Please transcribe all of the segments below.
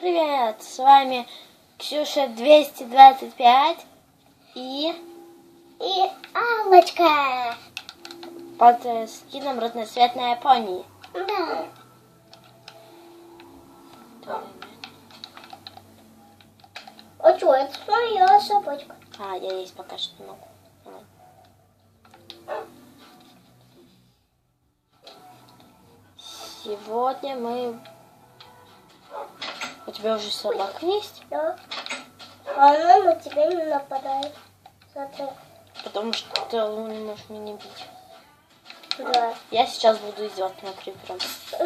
Привет, с вами Ксюша 225 и Аллочка. под скином разноцветная пони. Да. А что, это моя собачка. Я есть пока что не могу. Сегодня мы... У тебя уже собака есть? Да. А она на тебя не нападает. Смотри. Потому что ты не можешь меня бить. Да. Я сейчас буду издеваться над крипером. Тихо,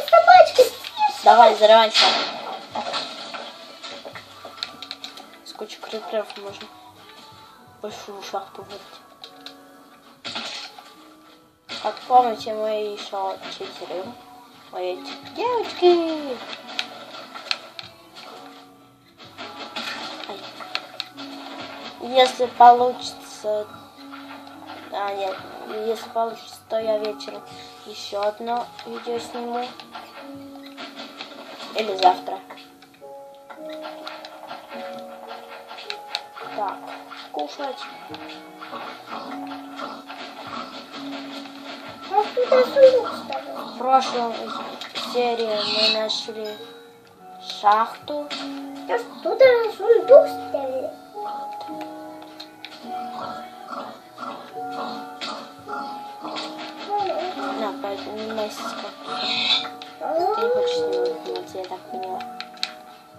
собачка, тише. Давай, взрывайся. С кучей криперов можно большую шахту вырыть. Как помните, мы еще читерим. Ой, эти девочки. Если получится... нет. Если получится, то я вечером еще одно видео сниму. Или завтра. Так, кушать. Я туда сундук ставлю. В прошлой серии мы нашли шахту. Я туда сундук ставили. На, поднимайся с кактуса. Ты не хочешь с него подниматься, я так поняла.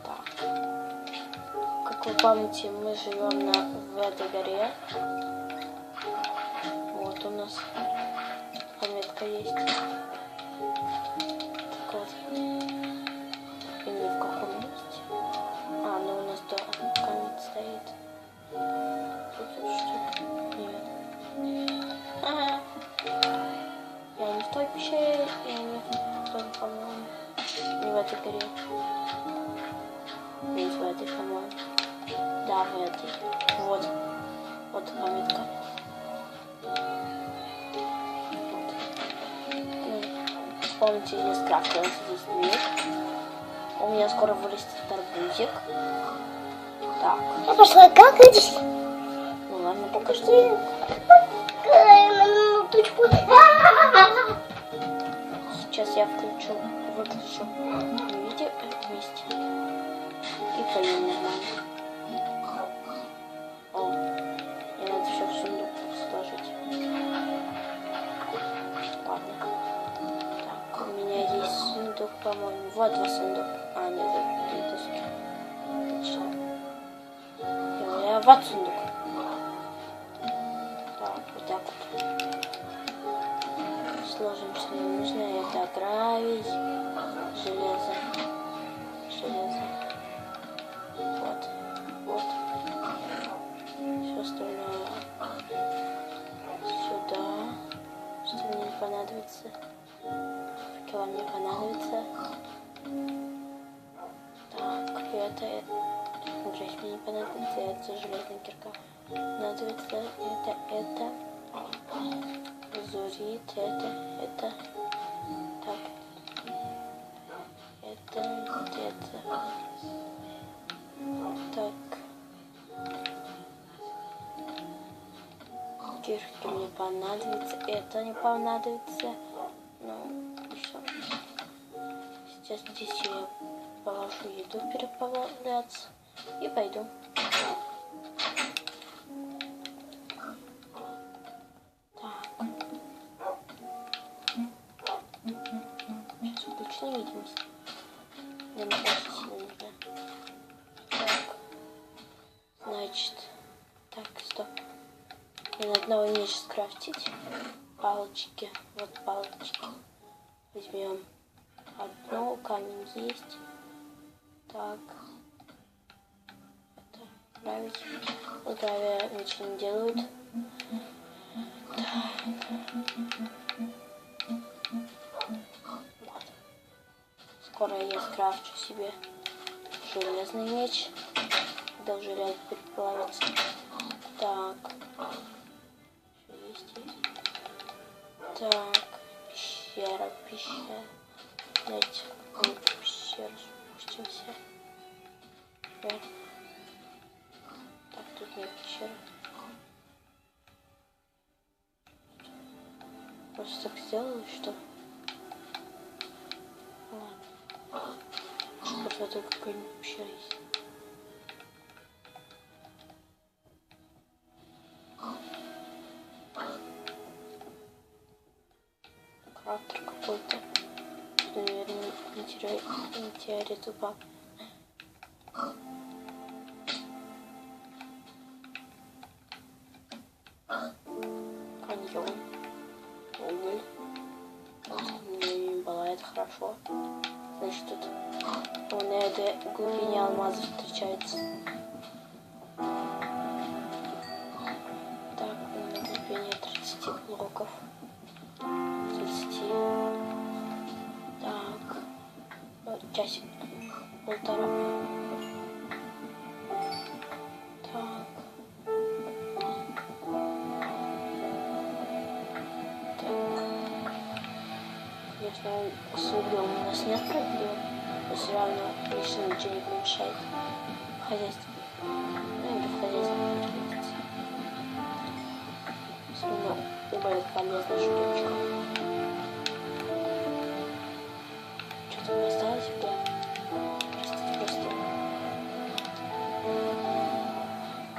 Так. Как вы помните, мы живем в этой горе. Вот у нас пометка есть. Так вот. И ни в каком месте. Ну у нас камень стоит. Тут что? Нет. Ага. Я не в той пещере, я не в той, по-моему. Не в этой горе. Не в этой, по-моему. Да, в этой. Вот. Вот пометка. Вот. Помните, я скрафтила здесь дверь. У меня скоро вырастет арбузик. Так. Я пошла какать. Ну ладно, пока что. На минуточку. Сейчас я выключу видео вместе. И поем нормально. Мне надо все в сундук сложить. Ладно. Так, у меня есть сундук, по-моему. Вот два сундука. Нет, это две доски. Точно. И у меня вот сундук. Так, вот так вот. Сложим, что нам нужно. Это гравий, железо. Вот. Все остальное сюда. Что мне не понадобится. Факела мне понадобится. Так, это. Грязь мне не понадобится. Это железная кирка. Понадобится. Это. Зурит, это. Так. Это. Так. Кирки мне понадобится. Это не понадобится. Ну, еще. Сейчас здесь я положу еду переплавляться. И пойду. Сейчас включу невидимость. Я не очень сильно нужна. Так. Значит. Так, стоп. Мне надо новый меч скрафтить. Палочки. Вот палочки. Возьмем одну. Камень есть. Так. Это гравить. Гравия ничего не делают. Скоро я скрафчу себе железный меч. Когда уже железо переплавится. Так. Что есть здесь? Так. Пещера. Давайте в какую-то пещеру спустимся. Так, тут нет пещеры. Просто так сделала, что? Ладно. Вот это какая-нибудь пещера есть. Кратер какой-то. Наверное, метеорит упал. Каньон. Уголь. Было это хорошо. Значит, тут на этой глубине алмазы встречается. Так, на глубине 30 блоков. 30. Так. Часик. Полтора. Так. Конечно, с углем у нас нет проблем, но все равно лишним ничего не помешает. Хозяйство. Ну или в хозяйстве пригодится. Все равно любая полезная штучка. Что-то не осталось в плане. Просто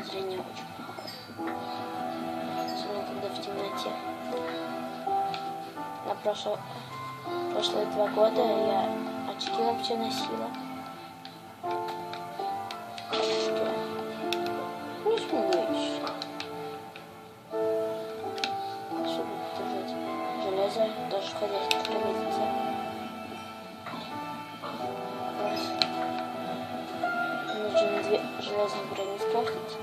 зрение очень плохое. Особенно когда в темноте. На прошлые 2 года я очки вообще носила. Очки. Не смеюсь. Чтобы держать железо, тоже в хозяйстве пригодится. Нужно 2 железных брони скрафтить.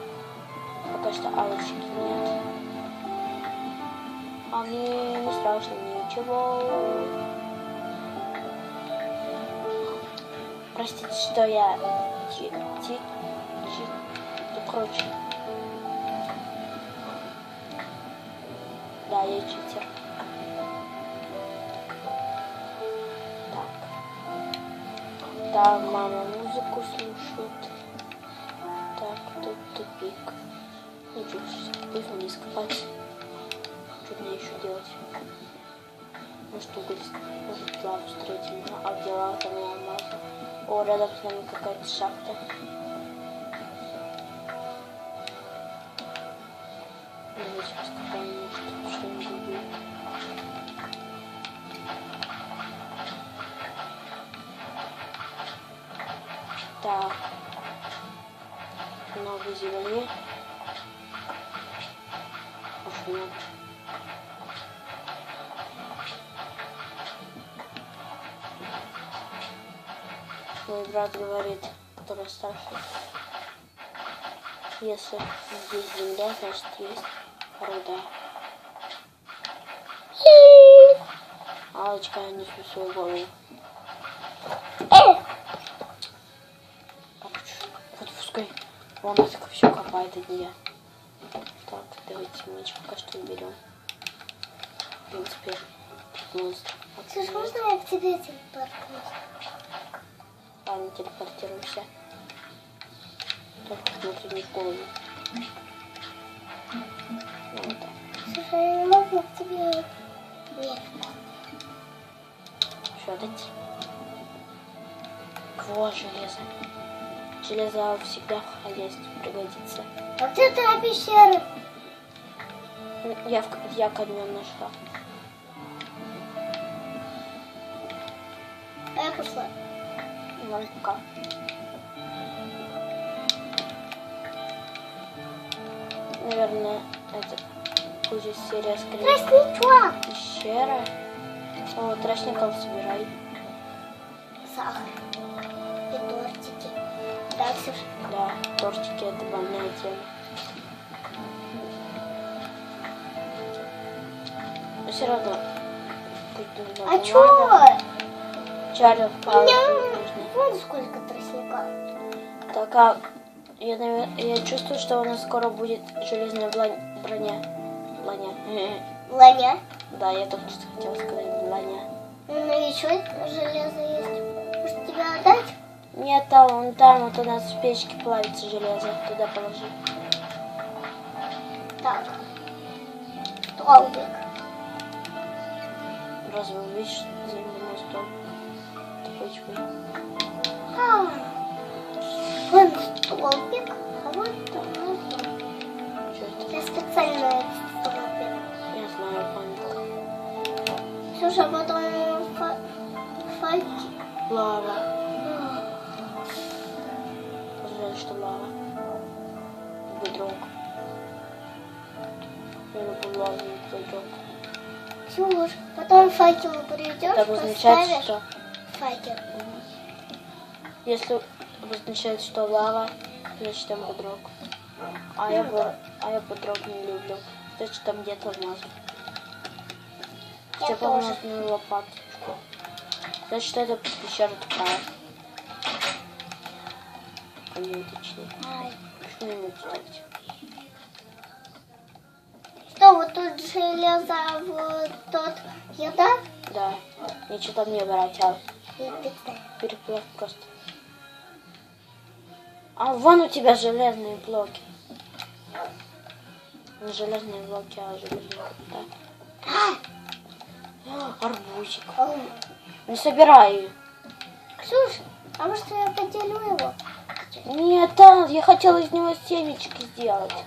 Пока что алочки нет. А мне не страшно ничего. Простите, что я короче. Да, я читер. Так. Там мама музыку слушает. Так, тут тупик. Ничего, пусть вниз копать. Что мне еще делать? Может, уголь, может, лаву встретим, а где лава, там и алмазы. О, рядом с нами какая-то шахта. Давайте раскопаем, может, что-нибудь будет. Так. Много зелени. Уж нет. Мой брат говорит, который старший, если здесь земля, значит есть руда. Алочка, я несу свою голову. Вот пускай он так все копает, а не я. Так, давайте меч пока что уберем. В принципе, монстр. Слушай, можно я к тебе телепортнусь? Ладно, телепортируемся. Только смотри не в голову. Вот так. Слушай, я не могу к тебе. Нет. Что дать? Во, железо. Железо всегда в хозяйстве пригодится. А где твоя пещера? Я камень нашла. А я пошла. Вон пока. Наверное, это будет серия скорее. Тростничок! Пещера. О, тростников собирай. Сахар. И тортики. Да, Ксюша? Да, тортики это больная тема. Но все равно. А чё? Чарли У меня вон сколько тростника. Так, а Я чувствую, что у нас скоро будет железная броня. Ланя. Да, я только что хотела сказать броня. Ну еще железо есть. Может тебе отдать? Нет, там вот у нас в печке плавится железо. Туда положи. Так. Столбик. Разве увидишь земляной стол? Такой. Вон столбик, а вот там внизу. Что это? Я специально этот столбик. Я знаю, памятка. Слушай, а потом фольги. Лава. Жаль, что лава. Бедрок. Я люблю лаву и бедрок. Ксюш, потом факел придешь, Это обозначает, поставишь что... факел. Если обозначает, что лава, значит там бедрок. А я бедрок не люблю. Значит там где-то алмазы. Я Хотя бы тоже. алмазную лопаточку. Значит это пещера такая. Камень точнее. Ай. Что-нибудь ставить. Что, вот тут железо, а вот тут еда? Да. Ничего там не брать, а И питание. переплав просто. А вон у тебя железные блоки. Не железные блоки, а железные. Да. Арбузик. Не собирай. Ксюш, а может я поделю его? Нет, да, я хотела из него семечки сделать.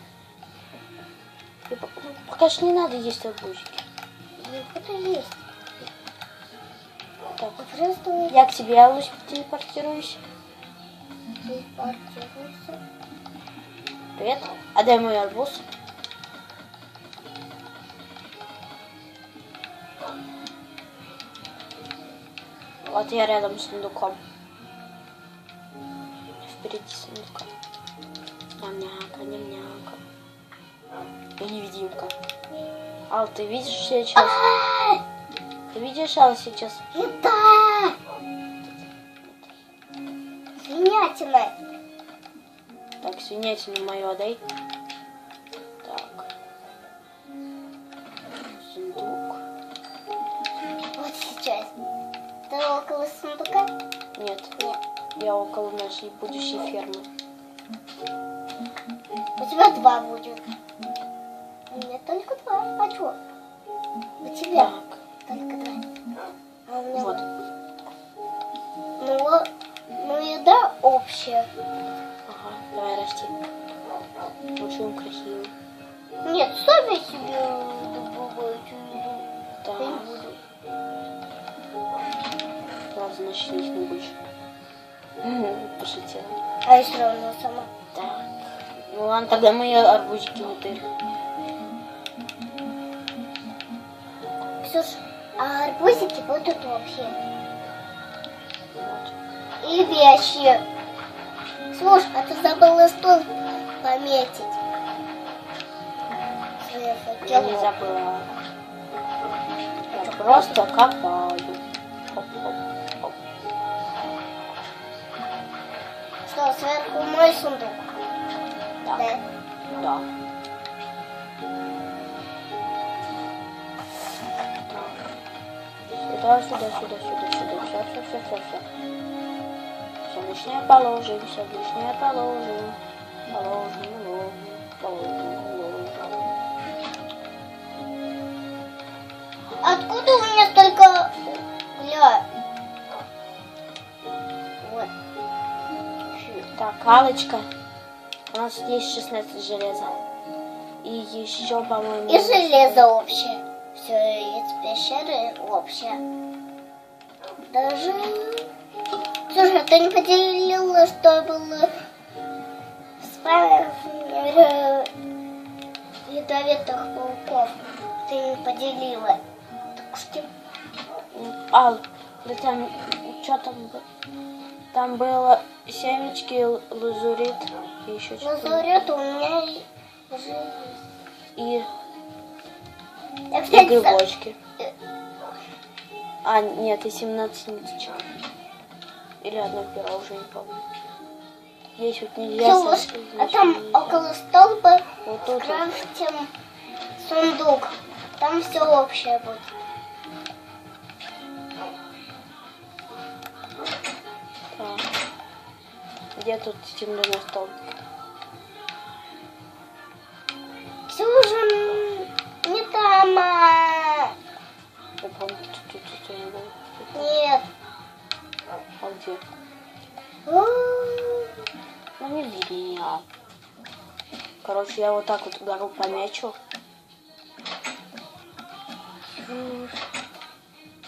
И пока что не надо есть арбузики. Это есть. Так, Просто я к тебе, Алусь, телепортируюсь. телепортируйся. Привет. А дай мой арбуз. Вот я рядом с сундуком. Впереди сундука. Ням-няка, ням-няка. Я невидимка. Ал, ты видишь сейчас? Ты видишь, Ал, сейчас? Еда! Свинятина. Так, свинятину мою отдай. Так. Сундук. Вот сейчас. Ты около сундука? Нет, Нет. я около нашей будущей фермы. У тебя 2 будет. У меня только 2. А что? У тебя Так, только 2. А у меня вот. Ну, еда общая. Ага, давай расти. Очень красиво. Нет, сами себе добывают еду. Да. Я не буду. Ладно, значит, их не больше. Пошутила. А я все равно сама. Так. Ну ладно, тогда мои арбузики не ты. Ксюш, а арбузики будут вообще. Вот. И вещи. Слушай, а ты забыла стол пометить. Я не забыла. Я просто копаю. Хоп-хоп-хоп. Что, сверху мой сундук? Так. Да. Да. Сюда, сюда, сюда, сюда, сюда. Все. Все лишнее положим, все лишнее положим. Положим. Откуда у меня столько угля? Вот. Так, Алочка. У нас есть 16 железа. И еще, по-моему... И железо общее. Все из пещеры общее. Даже... Слушай, а ты не поделила, что было с вами ядовитых пауков? Ты не поделила. Так что... Ал, да там... Что там было? Там было семечки, лазурит и еще что-то. Лазурит у меня уже... И Я, кстати, грибочки. А, нет, и 17 ниточек. Или одно перо, уже не помню. Здесь вот нельзя. Ксюш, а там около столба Вот тут. скрафтим сундук. Там все общее будет. Так. Где тут земляной столб? Ксюша, не там. Я помню, тут не было. Нет. А где? Ну не видно. Короче, я вот так вот гору помечу.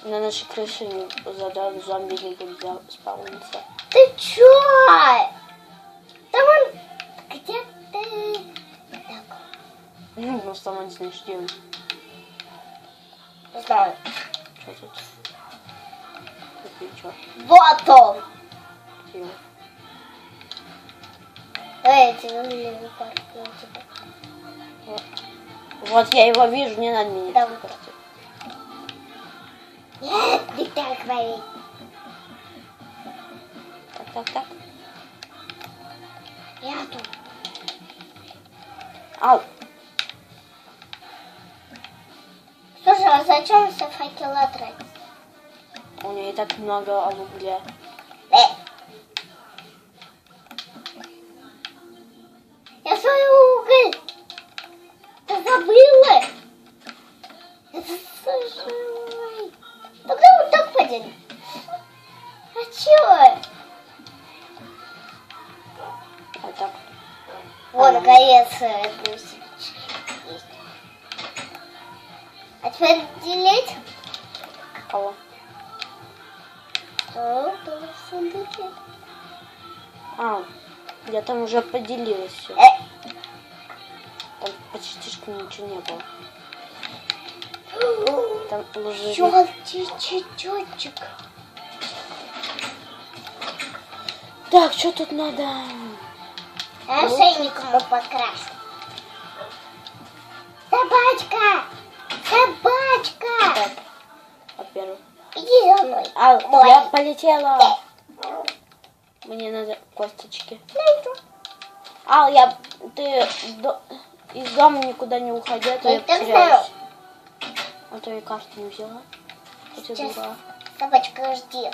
На нашей крыше задал зомби не будет спавниться. Ты чё? Там он где-то... Так, Ну, сама не знаешь, где он. не знаю. Что тут? Тут ничего. Вот он! Где он? Эти лиловые парки у тебя. Вот я его вижу, не надо меня. Да, вот. Нет, не так говори. Так. Я тут. Ау. Слушай, а зачем все факела тратить? У него и так много угля. Я свой уголь. Ты забыла? Это сожрай. Тогда вот так подели. А чё? Вот так. Вот, наконец, есть. А теперь делить. Кого? Что было в сундуке? А, я там уже поделилась все. Там почти что ничего не было. Там лужи. Чёрчик. Так, что тут надо? Ошейником мы покрасим. Собачка! Так, во-первых. Иди за мной. А, Давай. я полетела. Мне надо косточки. Ты из дома никуда не уходи, а то я так потеряюсь. А то я карту не взяла. Сейчас собачка жди.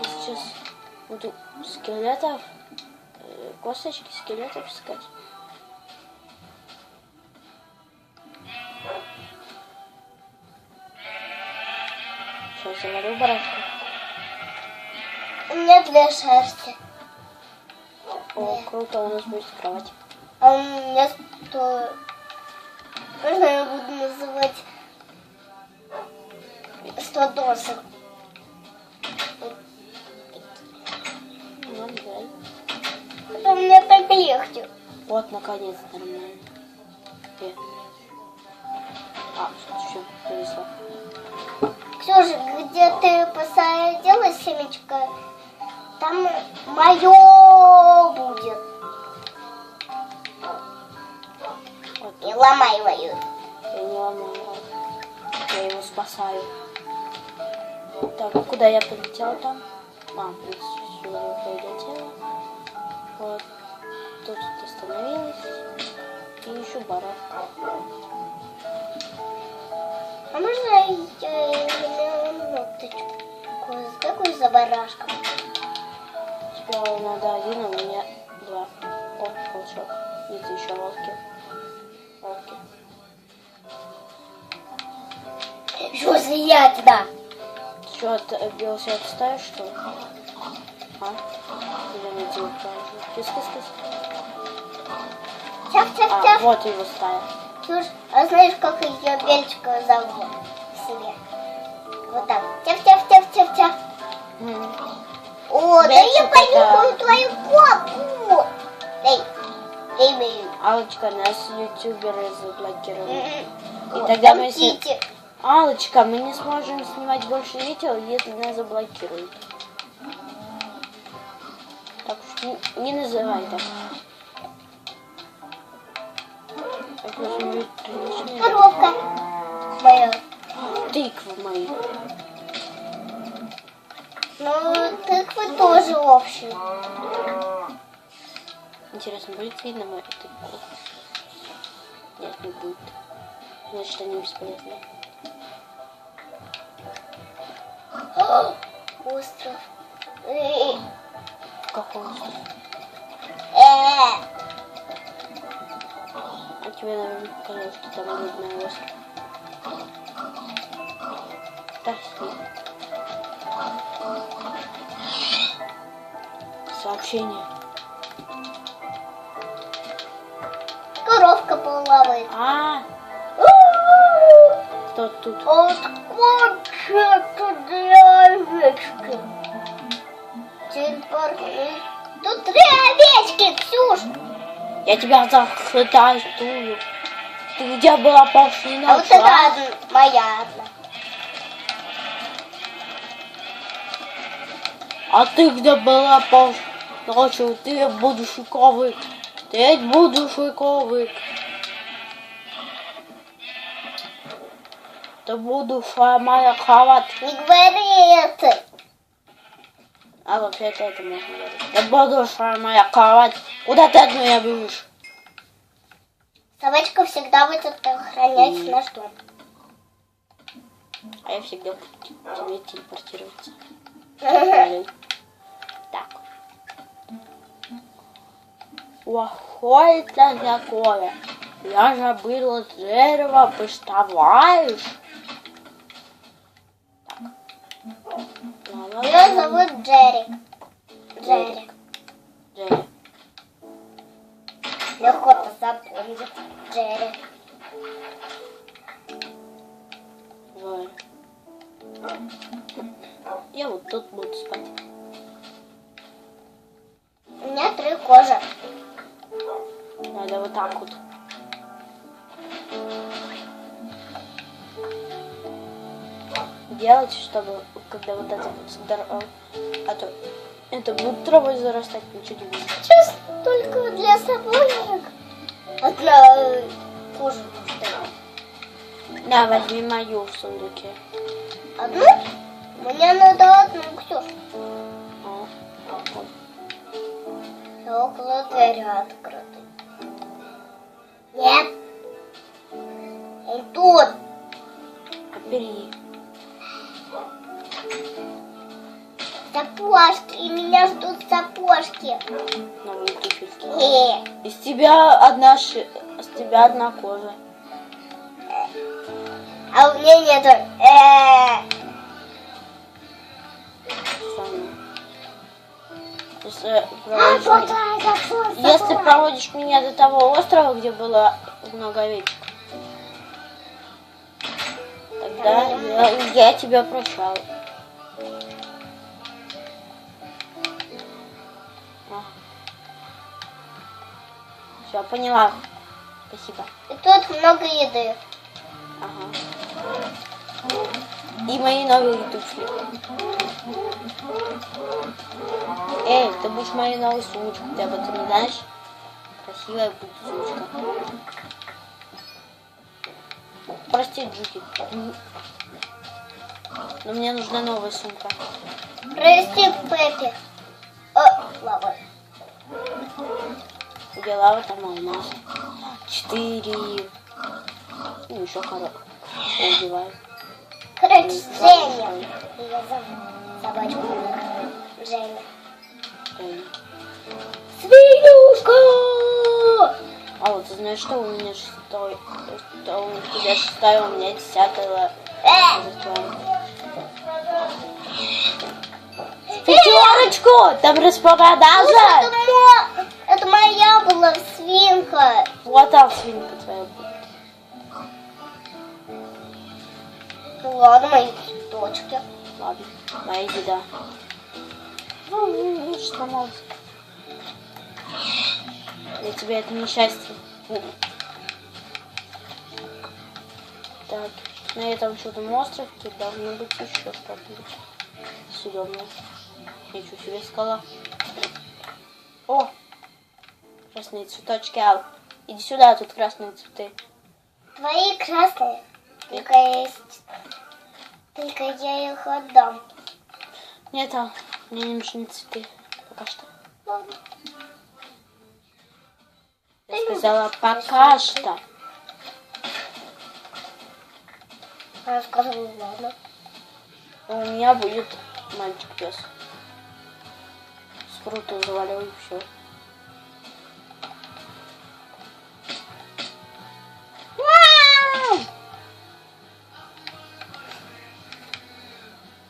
Сейчас буду скелетов, косточки скелетов искать. Сейчас заварю барашка. У меня 2 шерсти. О, круто, у нас будет кровать. А у меня 100... Можно я буду называть 100 досок? Ну, дай. Это мне так легче. Вот, наконец, нормально. А, все, повезло. Ксюша, где ты посадила семечко, там мое будет. Вот, Не ломай мою. я не ломаю. Я его спасаю. Так, куда я полетела там? А, в принципе, сюда я полетела. Вот. Тут остановилась. И еще барашка. А можно я минуточку? Какой за барашком? Сперва надо 1, а у меня 2. О, волчок. Нет, еще волки. Что за я туда? Что, ты белся отставишь, что ли? А? Или не делать тоже? Кис-кис-кис. Тяп-тяп-тяп. Вот его стая. Ксюш, а знаешь, как ее бельчика зовут себе? Вот так. Тяп-тяп-тяп-тяп-тяп. О, да я Бельчик понюхаю это- твою копу. Дай мою. Аллочка, нас ютуберы заблокировали. Вот, тогда там мы Кити. Аллочка, мы не сможем снимать больше видео, если нас заблокируют. Так что не называй так. Так возьму приличные. Коровка моя. Тыквы мои. Ну, тыквы тоже общие. Интересно, будет видно мою тыкву? Нет, не будет. Значит, они бесполезны. Остров. Какой остров? А тебе, наверное, показалось, что там видно остров. Прости. Сообщение. Коровка плавает. Кто тут? Вот сколько для овечки. Тут 3 овечки, Ксюш. Я тебя захватаю. Ты где была прошлой ночью? А вот это моя одна. А ты где была прошлой ночью? Ты будущий ковык. Ты будущий ковык. Ты будущая моя кровать. Не говори это. А вообще-то это можно говорить. Ты будущая моя кровать. Куда ты от меня бежишь? Собачка всегда будет охранять наш дом. А я всегда буду тебе телепортироваться. Так. Плохое это такое. Я забыла дерево, представляешь? Ее зовут Джерри. Джерри. Джерри. Легко-то запомнить. Джерри. Жаль. Я вот тут буду спать. У меня 3 кожи. Надо вот так вот. Делать, чтобы когда вот это вот здорово, а то это будет травой зарастать, ничего не будет. Сейчас только для собачек. Одна кожа нужна. На, возьми мою в сундуке. Одну? Мне надо одну, Ксюш. Вот. Около двери открыты. Нет. Он тут. Отбери. Сапожки. И меня ждут сапожки. Новые туфельки. Из тебя одна с тебя одна кожа. А у меня нету. Если проводишь меня до того острова, где было много овечек, тогда я тебя прощаю. Все, поняла. Спасибо. И тут много еды. Ага. И мои новые туфли. Эй, ты будешь моей новой сумочкой, ты об этом не знаешь? Красивая будет сумочка. Прости, Джуки. Но мне нужна новая сумка. Прости, Пеппи. Лава. Где лава, там алмаз. 4. Ну, еще коробка. Убиваю. Короче, Женя. Я зову собачку. Женя. Свинюшка! А вот ты знаешь, что у меня 6-й, что у тебя 6-й, у меня 10-й. Пятерочку! Там распродажа! Это моя была свинка. Вот там свинка твоя будет. Ну ладно, мои цветочки. Ладно, моя еда. Ну, видишь, сломался. Для тебя это несчастье. Так, на этом чудом острове должно быть еще что-нибудь съедобное. Ничего себе скала. О! Красные цветочки, Ал. Иди сюда, тут красные цветы. Твои красные. Только есть. Только я их отдам. Нет, мне не нужны цветы. Пока что. Ладно. Я сказала пока что. Она сказала, ладно. У меня будет мальчик-пес. Спрута завалил и все.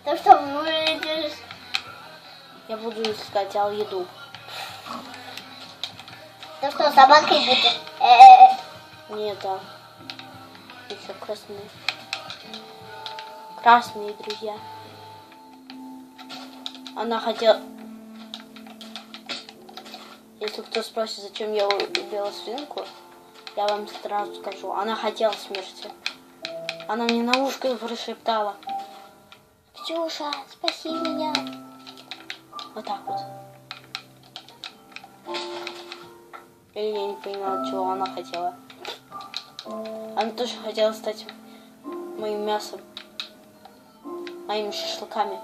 Ты что, выйдешь? Я буду искать еду. Ты что, собакой будешь? Нет, еще красные. Красные друзья. Она хотела... Если кто спросит, зачем я убила свинку, я вам сразу скажу. Она хотела смерти. Она мне на ушко прошептала: Ксюша, спаси меня. Вот так вот. Или я не поняла, чего она хотела. Она тоже хотела стать моим мясом. Моими шашлыками.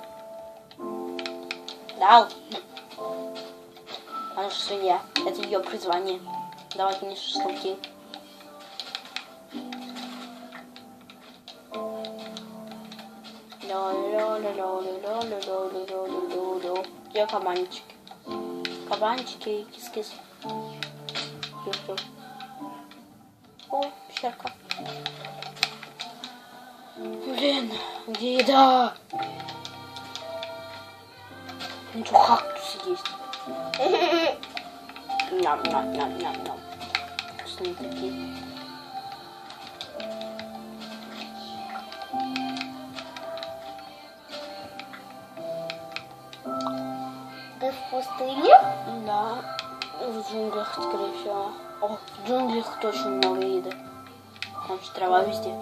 Да. Она же свинья. Это ее призвание. Давать мне шашлыки. Где кабанчики? Кабанчики, кис-кис. О, пещерка. Блин, где еда? Ничего, кактусы есть. Ням-ням-ням-ням-ням. Вкусные такие. Ты в пустыне? Да, в джунглях, скорее всего. О, в джунглях точно много еды. Там же трава везде.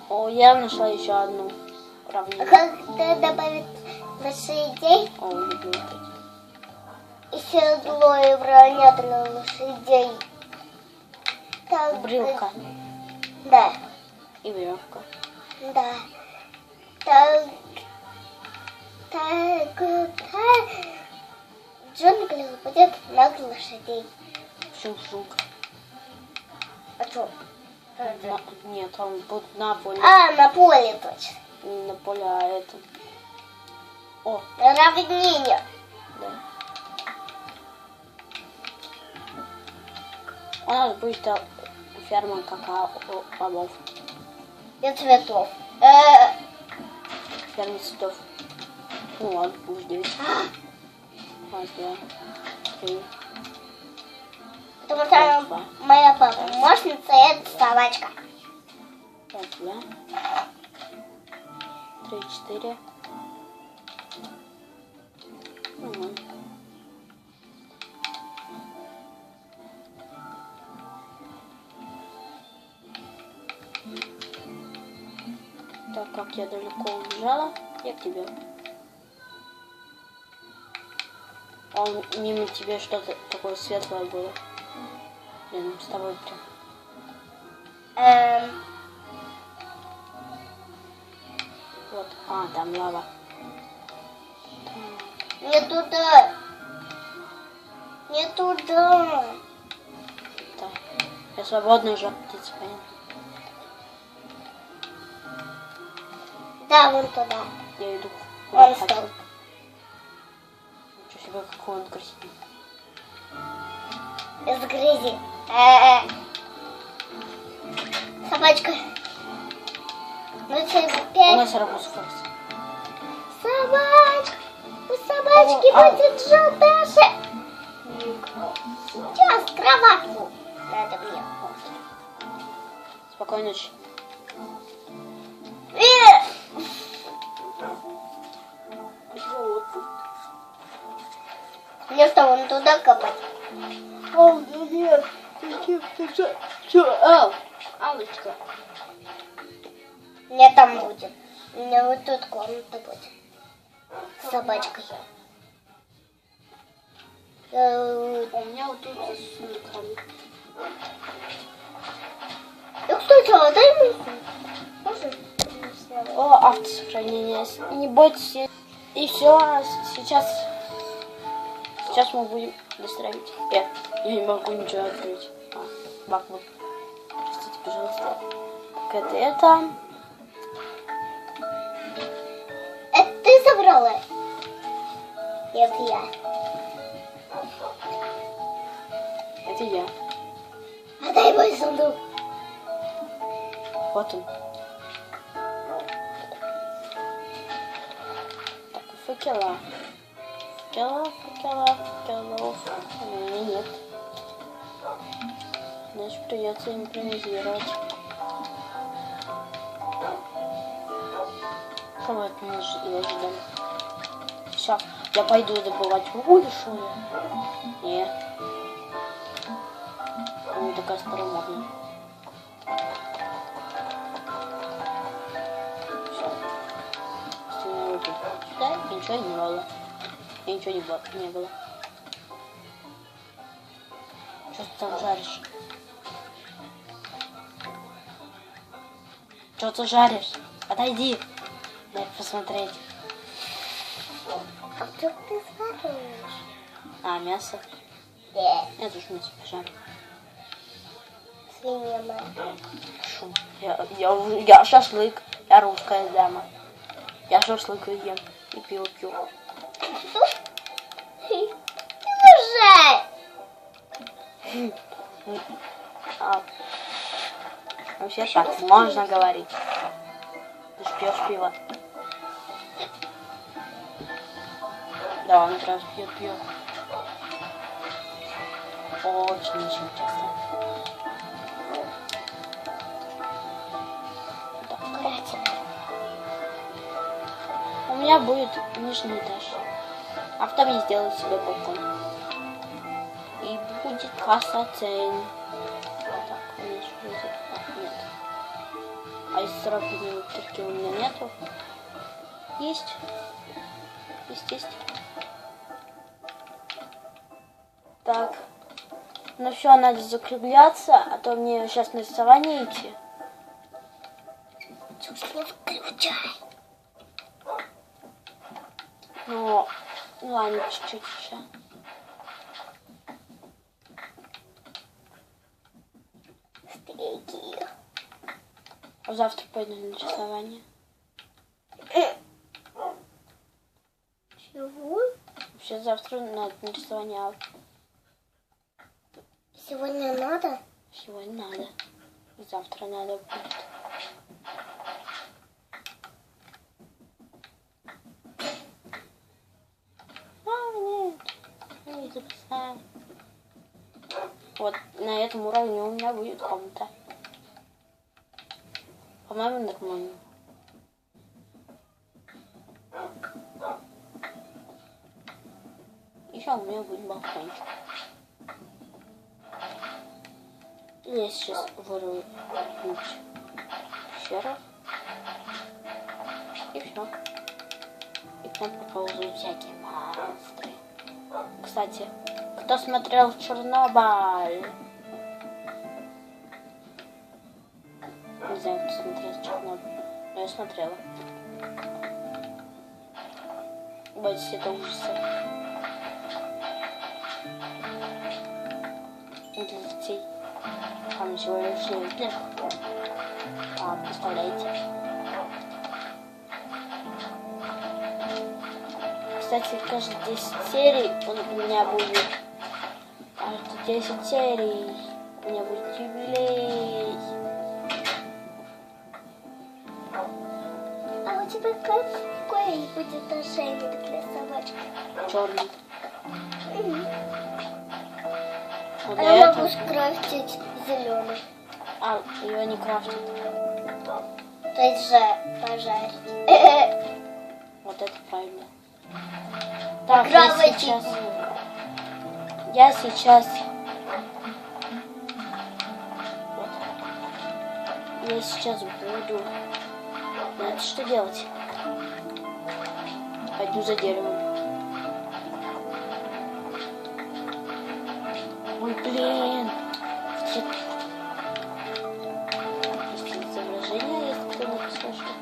О, я нашла еще одну равнину. Как ты добавить лошадей? О, люблю эти. И седло, и броня для лошадей. Так, Брилка Да, и веревка. да. Так. В джунглях будет много лошадей. Шум-шумка. А что? Нет, он будет на поле. На поле точно. Не на поле, а это. О, На равнине. да. У нас будет ферма какао-бобов. И цветов. Ферма цветов. Ну ладно, пусть 9. Раз, два, три. Потому что моя помощница это собачка. Раз, два. 3, 4. Нормально. Так как я далеко убежала, я к тебе. Он мимо тебе что-то такое светлое было. Блин, с тобой прям. Вот. Там лава. Не туда. Не туда. Так. Я свободная уже птица, понятно? Да, вон туда. Я иду. Он хочу. стал. Ничего себе, какой он красивый. Из грязи. Собачка. Ну У теперь... нас арбуз форс. Собачка. У собачки будет желтая шея. Сейчас кроватку надо мне. Спокойной ночи. Мне что, вон туда копать? О, нет. Что? Алочка. Мне там будет. У меня вот тут комната будет. С собачкой. У меня вот тут с сундуками. Ну, кстати, дай мне. Можно? О, автосохранение. Не бойтесь. И все, сейчас мы будем достраивать. Я не могу ничего открыть. Баг вот. Простите, пожалуйста. Так, это. Это ты забрала? Это я. Это я. Отдай мой сундук. Вот он. Так, факела. Факелов. У меня нет. Значит, придется импровизировать. Кого это мы ждем? Все, я пойду добывать уголь, что ли? Нет. Она такая старомодная. Все. Сюда ничего не было. И ничего не было. Что ты там жаришь? Что ты жаришь? Отойди. Дай посмотреть. А что ты жаришь? А, мясо? Да. Я тоже мясо пожарю. Свинья моя. Шум. Я шашлык. Я русская дама. Я шашлык ем и пиво пью. Уже. Вообще так можно говорить. Ты ж пьешь пиво. Да, он раз пьет. Очень часто. Так. У меня будет нижний этаж. А потом я сделаю себе балкон. И будет красота. Так, у меня еще будет. Нет. А из 40 минут у меня нету. Есть. Так. Ну все, надо закругляться, а то мне сейчас на рисование идти. Включай. Ну ладно, чуть-чуть еще. Стейки. Завтра пойду на рисование. Чего? Вообще завтра надо на рисование. Сегодня надо? Сегодня надо. И завтра надо будет. Не записаем. Вот на этом уровне у меня будет комната. По-моему, нормально. Еще у меня будет балкончик. Я сейчас вырву пещеру. И все. И к нам проползут всякие монстры. Кстати, кто смотрел Чернобыль? Не знаю, кто смотрел Чернобыль, но я смотрела. Бойтесь, это ужасы. Для детей. Там всего лишь 9 лет. А, представляете? Кстати, каждые 10 серий у меня будет... Каждые 10 серий у меня будет юбилей. А у тебя какой будет ошейник для собачки? Черный. Вот А для я этого... могу скрафтить зеленый. А, ее не крафтят. То есть же пожарить. Вот это правильно. Так, Попробуйте. Я сейчас... Вот. Я сейчас буду... Знаете, что делать? Пойду за деревом. Ой, блин. Есть изображение, если кто написал, что...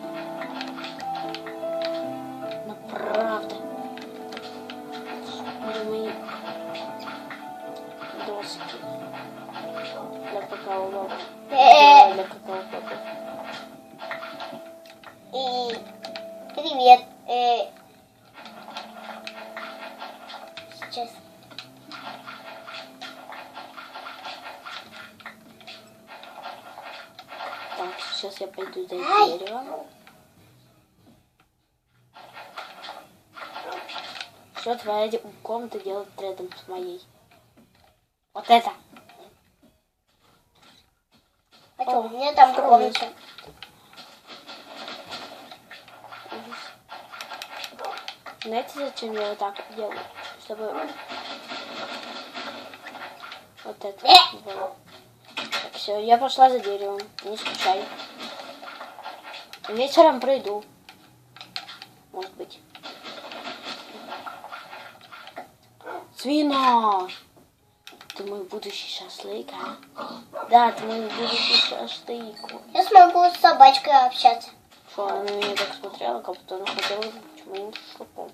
доски для какао-бобов. Для какао-бобов. И привет. Сейчас. Так, сейчас я пойду за деревом. Что твоя комната делает рядом с моей? Вот это. А что, у меня там комната. Знаете, зачем я вот так делаю? Чтобы вот это было. Все, я пошла за деревом. Не скучай. Вечером пройду. Может быть. Свина! Ты мой будущий шашлык, а? Да, ты мой будущий шашлык. Я смогу с собачкой общаться. Что, она на меня так смотрела, как будто она хотела быть моим шашлыком.